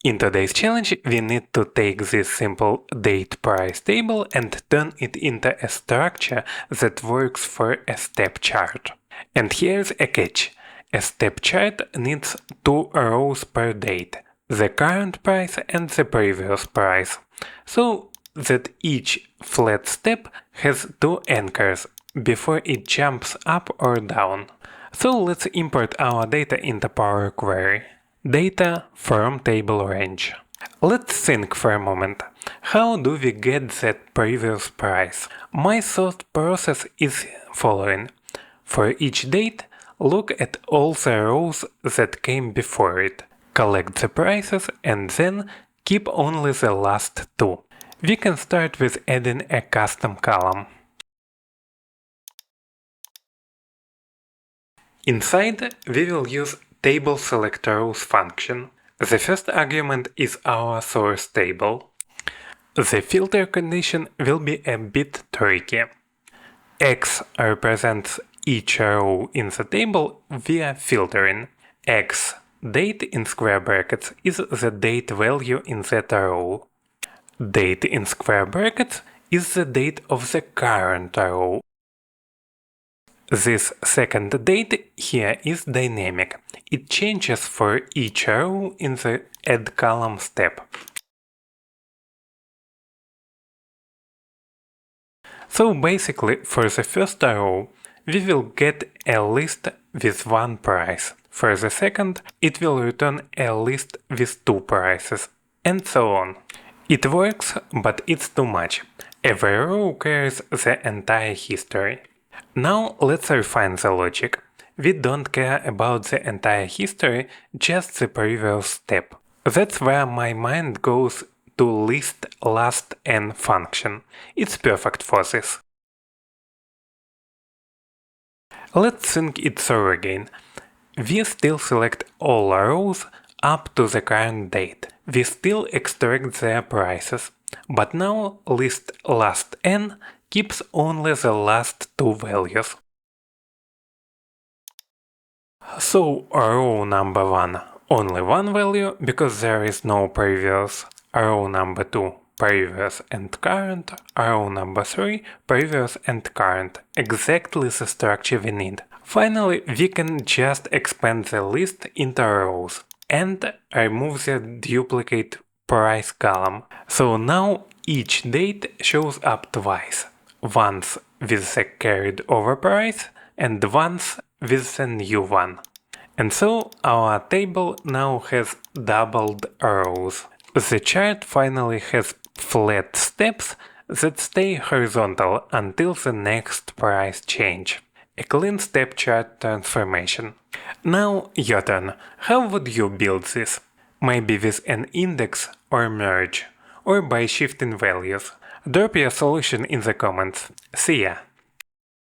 In today's challenge, we need to take this simple date-price table and turn it into a structure that works for a step chart. And here's a catch. A step chart needs 2 rows per date, the current price and the previous price, so that each flat step has 2 anchors before it jumps up or down. So let's import our data into Power Query. Data from table range. Let's think for a moment. How do we get that previous price? My thought process is following. For each date, look at all the rows that came before it, collect the prices and then keep only the last 2. We can start with adding a custom column. Inside, we will use Table.SelectRows function. The first argument is our source table. The filter condition will be a bit tricky. X represents each row in the table via filtering. X date in square brackets is the date value in that row. Date in square brackets is the date of the current row. This second date here is dynamic. It changes for each row in the Add Column step. So basically, for the first row, we will get a list with 1 price. For the second, it will return a list with 2 prices, and so on. It works, but it's too much. Every row carries the entire history. Now let's refine the logic. We don't care about the entire history, just the previous step. That's where my mind goes to List.LastN function. It's perfect for this. Let's think it through again. We still select all rows up to the current date. We still extract their prices. But now List.LastN keeps only the last 2 values. So row number 1 only 1 value because there is no previous, row number 2 previous and current, row number 3 previous and current, exactly the structure we need. Finally, we can just expand the list into rows and remove the duplicate price column. So now each date shows up twice. Once with the carried over price and once with the new one. And so our table now has doubled rows. The chart finally has flat steps that stay horizontal until the next price change. A clean step chart transformation. Now your turn. How would you build this? Maybe with an index or merge, or by shifting values. Drop your solution in the comments. See ya!